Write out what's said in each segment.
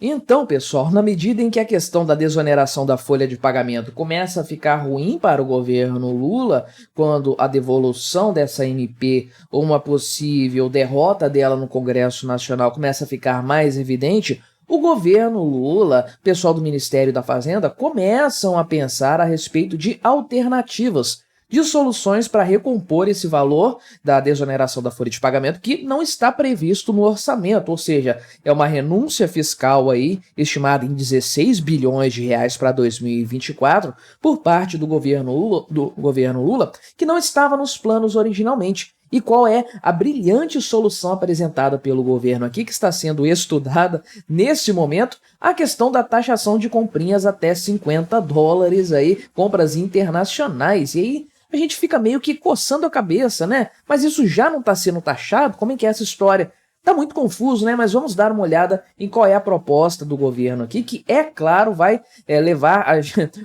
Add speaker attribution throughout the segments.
Speaker 1: Então, pessoal, na medida em que a questão da desoneração da folha de pagamento começa a ficar ruim para o governo Lula, quando a devolução dessa MP ou uma possível derrota dela no Congresso Nacional começa a ficar mais evidente, o governo Lula, pessoal do Ministério da Fazenda, começam a pensar a respeito de alternativas, de soluções para recompor esse valor da desoneração da folha de pagamento que não está previsto no orçamento, ou seja, é uma renúncia fiscal aí estimada em 16 bilhões de reais para 2024 por parte do governo Lula, que não estava nos planos originalmente. E qual é a brilhante solução apresentada pelo governo aqui, que está sendo estudada nesse momento? A questão da taxação de comprinhas até $50 aí, compras internacionais. E aí a gente fica meio que coçando a cabeça, né? Mas isso já não está sendo taxado? Como é que é essa história? Tá muito confuso, né? Mas vamos dar uma olhada em qual é a proposta do governo aqui, que, é claro, vai levar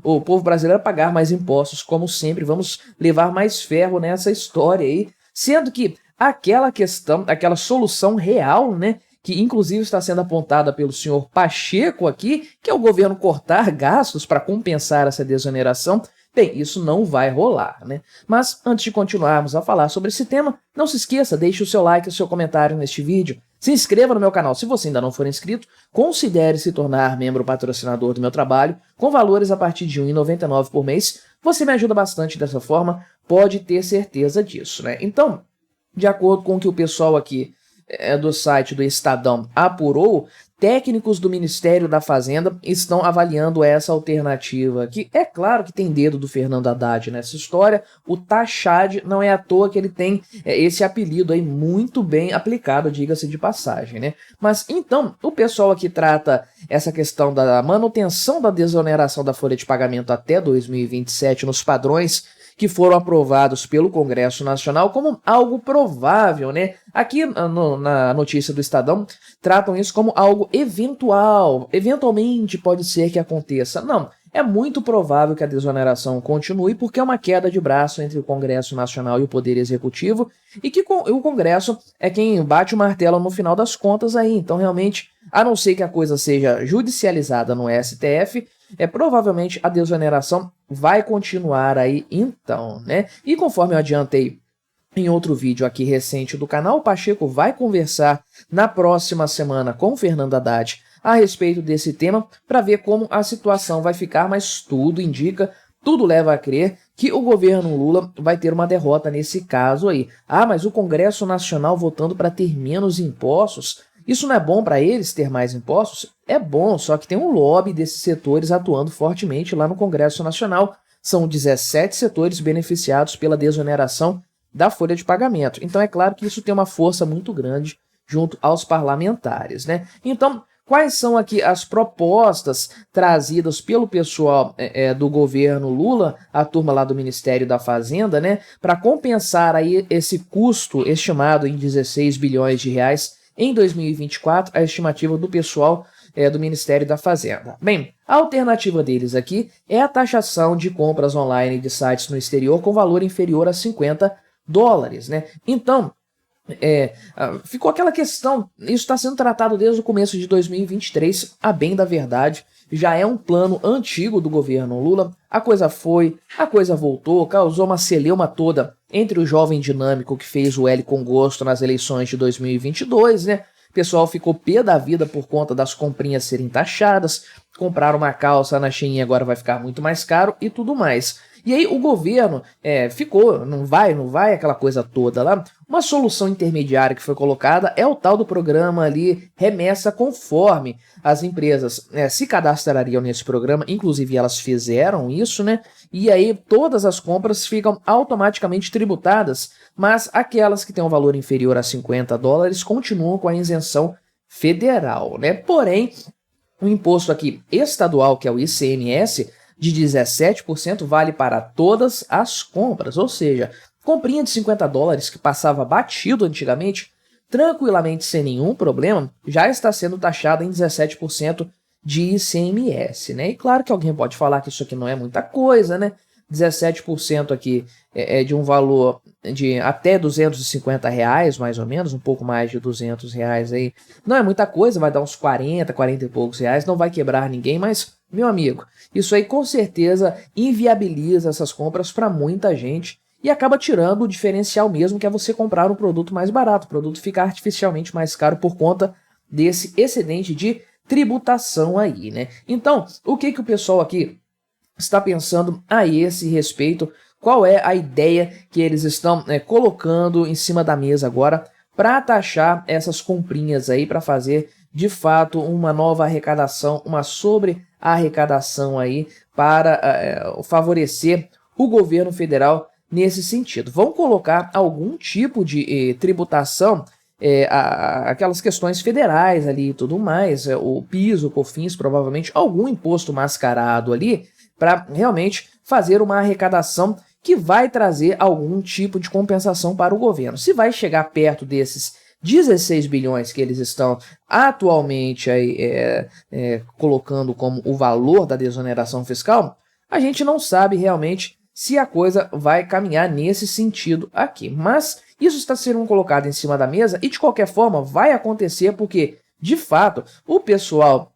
Speaker 1: o povo brasileiro a pagar mais impostos, como sempre. Vamos levar mais ferro nessa história aí, sendo que aquela questão, aquela solução real, né, que inclusive está sendo apontada pelo senhor Pacheco aqui, que é o governo cortar gastos para compensar essa desoneração, bem, isso não vai rolar, né? Mas antes de continuarmos a falar sobre esse tema, não se esqueça, deixe o seu like e o seu comentário neste vídeo, se inscreva no meu canal se você ainda não for inscrito, considere se tornar membro patrocinador do meu trabalho, com valores a partir de R$ 1,99 por mês, você me ajuda bastante dessa forma, pode ter certeza disso, né? Então, de acordo com o que o pessoal aqui do site do Estadão apurou, técnicos do Ministério da Fazenda estão avaliando essa alternativa, que é claro que tem dedo do Fernando Haddad nessa história. O Taxad não é à toa que ele tem esse apelido aí muito bem aplicado, diga-se de passagem, né? Mas então, o pessoal aqui trata essa questão da manutenção da desoneração da folha de pagamento até 2027 nos padrões que foram aprovados pelo Congresso Nacional como algo provável, né? Aqui na notícia do Estadão, tratam isso como algo eventual, eventualmente pode ser que aconteça. Não, é muito provável que a desoneração continue porque é uma queda de braço entre o Congresso Nacional e o Poder Executivo e que o Congresso é quem bate o martelo no final das contas aí. Então, realmente, a não ser que a coisa seja judicializada no STF, provavelmente a desoneração vai continuar aí então, né? E conforme eu adiantei em outro vídeo aqui recente do canal, o Pacheco vai conversar na próxima semana com o Fernando Haddad a respeito desse tema para ver como a situação vai ficar, mas tudo indica, tudo leva a crer que o governo Lula vai ter uma derrota nesse caso aí. Ah, mas o Congresso Nacional votando para ter menos impostos, isso não é bom para eles ter mais impostos? É bom, só que tem um lobby desses setores atuando fortemente lá no Congresso Nacional. São 17 setores beneficiados pela desoneração da folha de pagamento. Então é claro que isso tem uma força muito grande junto aos parlamentares, né? Então, quais são aqui as propostas trazidas pelo pessoal do governo Lula, a turma lá do Ministério da Fazenda, né, para compensar aí esse custo estimado em 16 bilhões de reais em 2024, a estimativa do pessoal do Ministério da Fazenda? Bem, a alternativa deles aqui é a taxação de compras online de sites no exterior com valor inferior a $50, né? Então, ficou aquela questão, isso está sendo tratado desde o começo de 2023, a bem da verdade, já é um plano antigo do governo Lula, a coisa foi, a coisa voltou, causou uma celeuma toda entre o jovem dinâmico que fez o L com gosto nas eleições de 2022, né? O pessoal ficou pé da vida por conta das comprinhas serem taxadas, comprar uma calça na Shein agora vai ficar muito mais caro e tudo mais. E aí o governo ficou, não vai, aquela coisa toda lá. Uma solução intermediária que foi colocada é o tal do programa ali Remessa Conforme. As empresas se cadastrariam nesse programa, inclusive elas fizeram isso, né? E aí todas as compras ficam automaticamente tributadas, mas aquelas que têm um valor inferior a $50 continuam com a isenção federal, né? Porém, o imposto aqui estadual, que é o ICMS, de 17% vale para todas as compras, ou seja, comprinha de $50 que passava batido antigamente, tranquilamente sem nenhum problema, já está sendo taxada em 17% de ICMS, né? E claro que alguém pode falar que isso aqui não é muita coisa, né? 17% aqui de um valor de até R$ 250, mais ou menos, um pouco mais de R$ 200 aí. Não é muita coisa, vai dar uns 40 e poucos reais, não vai quebrar ninguém, mas, meu amigo, isso aí com certeza inviabiliza essas compras para muita gente e acaba tirando o diferencial mesmo, que é você comprar um produto mais barato, o produto fica artificialmente mais caro por conta desse excedente de tributação aí, né? Então, o que o pessoal aqui está pensando a esse respeito? Qual é a ideia que eles estão colocando em cima da mesa agora para taxar essas comprinhas aí, para fazer de fato uma nova arrecadação, uma sobre-arrecadação aí para favorecer o governo federal nesse sentido? Vão colocar algum tipo de tributação, aquelas questões federais ali e tudo mais, o PIS, o COFINS, provavelmente algum imposto mascarado ali, para realmente fazer uma arrecadação que vai trazer algum tipo de compensação para o governo. Se vai chegar perto desses 16 bilhões que eles estão atualmente aí, colocando como o valor da desoneração fiscal, a gente não sabe realmente se a coisa vai caminhar nesse sentido aqui. Mas isso está sendo colocado em cima da mesa e, de qualquer forma, vai acontecer porque, de fato, o pessoal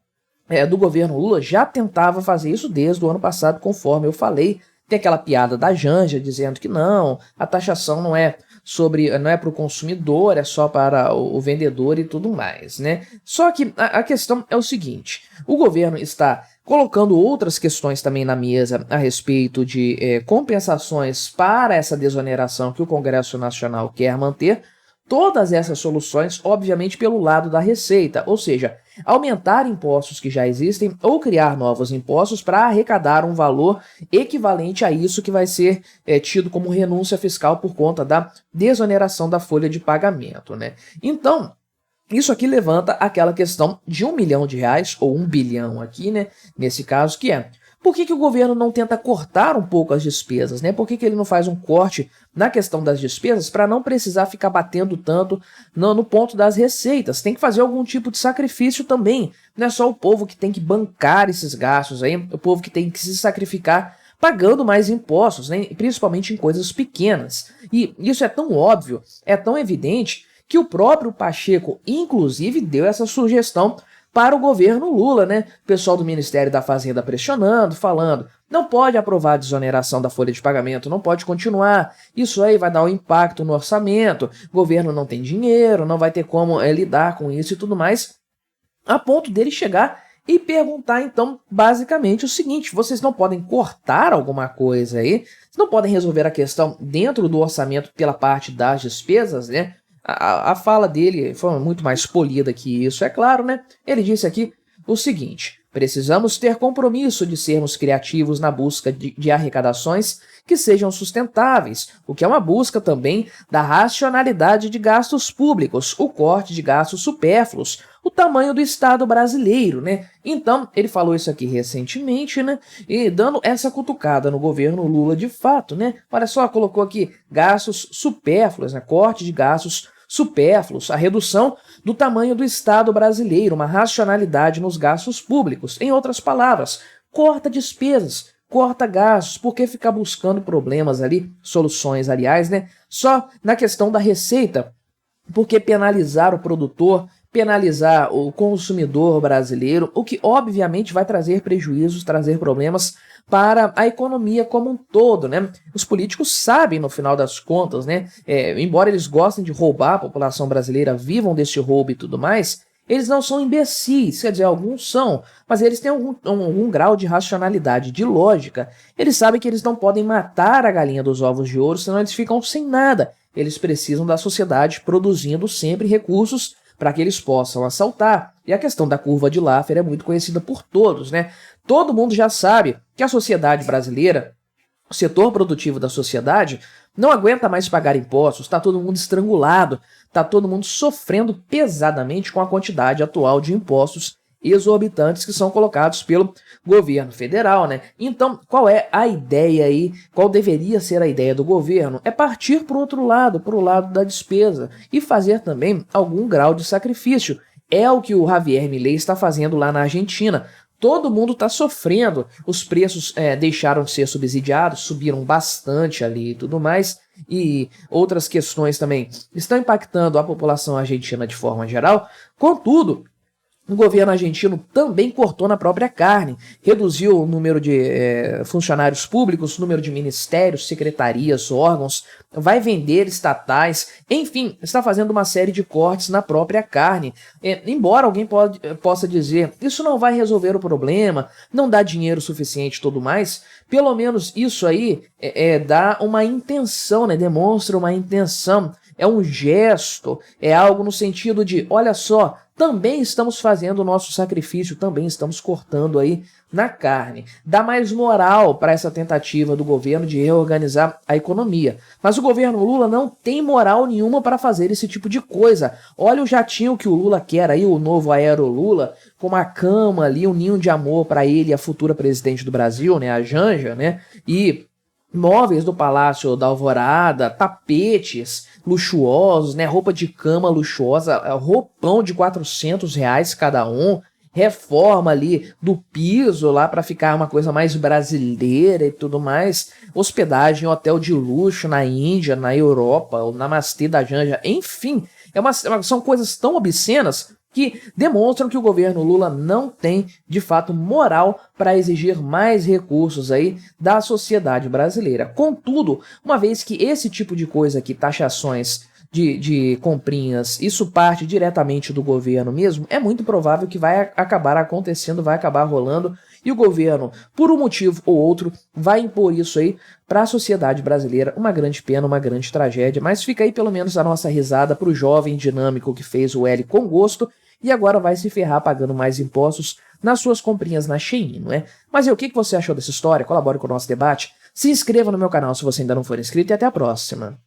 Speaker 1: do governo Lula já tentava fazer isso desde o ano passado, conforme eu falei. Tem aquela piada da Janja dizendo que não, a taxação não é para o consumidor, é só para o vendedor e tudo mais, né? Só que a questão é o seguinte: o governo está colocando outras questões também na mesa a respeito de compensações para essa desoneração que o Congresso Nacional quer manter. Todas essas soluções, obviamente, pelo lado da receita, ou seja, aumentar impostos que já existem ou criar novos impostos para arrecadar um valor equivalente a isso que vai ser tido como renúncia fiscal por conta da desoneração da folha de pagamento, né? Então, isso aqui levanta aquela questão de R$ 1 milhão, ou 1 bilhão aqui, né? Nesse caso, que é: por que o governo não tenta cortar um pouco as despesas, né? Por que ele não faz um corte na questão das despesas para não precisar ficar batendo tanto no ponto das receitas? Tem que fazer algum tipo de sacrifício também. Não é só o povo que tem que bancar esses gastos aí, o povo que tem que se sacrificar pagando mais impostos, né? Principalmente em coisas pequenas. E isso é tão óbvio, é tão evidente, que o próprio Pacheco, inclusive, deu essa sugestão para o governo Lula, né? O pessoal do Ministério da Fazenda pressionando, falando: não pode aprovar a desoneração da folha de pagamento, não pode continuar, isso aí vai dar um impacto no orçamento, o governo não tem dinheiro, não vai ter como lidar com isso e tudo mais, a ponto dele chegar e perguntar, então, basicamente o seguinte: vocês não podem cortar alguma coisa aí? Vocês não podem resolver a questão dentro do orçamento pela parte das despesas, né? A fala dele foi muito mais polida que isso, é claro, né? Ele disse aqui o seguinte: precisamos ter compromisso de sermos criativos na busca de arrecadações que sejam sustentáveis, o que é uma busca também da racionalidade de gastos públicos, o corte de gastos supérfluos, o tamanho do Estado brasileiro, né? Então, ele falou isso aqui recentemente, né? E dando essa cutucada no governo Lula de fato, né? Olha só, colocou aqui gastos supérfluos, né? Corte de gastos supérfluos, a redução do tamanho do Estado brasileiro, uma racionalidade nos gastos públicos. Em outras palavras, corta despesas, corta gastos, por que ficar buscando problemas ali, soluções, aliás, né? Só na questão da receita, por que penalizar o produtor, penalizar o consumidor brasileiro, o que obviamente vai trazer prejuízos, trazer problemas para a economia como um todo, né? Os políticos sabem, no final das contas, né? Embora eles gostem de roubar a população brasileira, vivam desse roubo e tudo mais, eles não são imbecis, quer dizer, alguns são, mas eles têm algum grau de racionalidade, de lógica. Eles sabem que eles não podem matar a galinha dos ovos de ouro, senão eles ficam sem nada. Eles precisam da sociedade produzindo sempre recursos para que eles possam assaltar. E a questão da curva de Laffer é muito conhecida por todos, né? Todo mundo já sabe que a sociedade brasileira, o setor produtivo da sociedade, não aguenta mais pagar impostos, está todo mundo estrangulado, está todo mundo sofrendo pesadamente com a quantidade atual de impostos exorbitantes que são colocados pelo governo federal, né? Então, qual é a ideia aí? Qual deveria ser a ideia do governo? É partir para o outro lado, para o lado da despesa, e fazer também algum grau de sacrifício. É o que o Javier Milei está fazendo lá na Argentina. todo mundo está sofrendo. Os preços deixaram de ser subsidiados, subiram bastante ali e tudo mais. E outras questões também estão impactando a população argentina de forma geral. Contudo, o governo argentino também cortou na própria carne, reduziu o número de funcionários públicos, o número de ministérios, secretarias, órgãos, vai vender estatais, enfim, está fazendo uma série de cortes na própria carne. Embora alguém possa dizer, isso não vai resolver o problema, não dá dinheiro suficiente e tudo mais, pelo menos isso aí dá uma intenção, né? Demonstra uma intenção, é um gesto, é algo no sentido de, olha só, também estamos fazendo o nosso sacrifício, também estamos cortando aí na carne. Dá mais moral para essa tentativa do governo de reorganizar a economia. Mas o governo Lula não tem moral nenhuma para fazer esse tipo de coisa. Olha o jatinho que o Lula quer aí, o novo Aero Lula, com uma cama ali, um ninho de amor para ele, a futura presidente do Brasil, né, a Janja, né, e móveis do Palácio da Alvorada, tapetes luxuosos, né, roupa de cama luxuosa, roupão de R$ 400 cada um, reforma ali do piso lá para ficar uma coisa mais brasileira e tudo mais, hospedagem, hotel de luxo na Índia, na Europa, o Namastê da Janja, enfim, são coisas tão obscenas que demonstram que o governo Lula não tem, de fato, moral para exigir mais recursos aí da sociedade brasileira. Contudo, uma vez que esse tipo de coisa aqui, taxações de comprinhas, isso parte diretamente do governo mesmo, é muito provável que vai acabar acontecendo, vai acabar rolando, e o governo, por um motivo ou outro, vai impor isso aí para a sociedade brasileira. Uma grande pena, uma grande tragédia, mas fica aí pelo menos a nossa risada para o jovem dinâmico que fez o L com gosto, e agora vai se ferrar pagando mais impostos nas suas comprinhas na Shein, não é? Mas e o que você achou dessa história? Colabore com o nosso debate, se inscreva no meu canal se você ainda não for inscrito e até a próxima.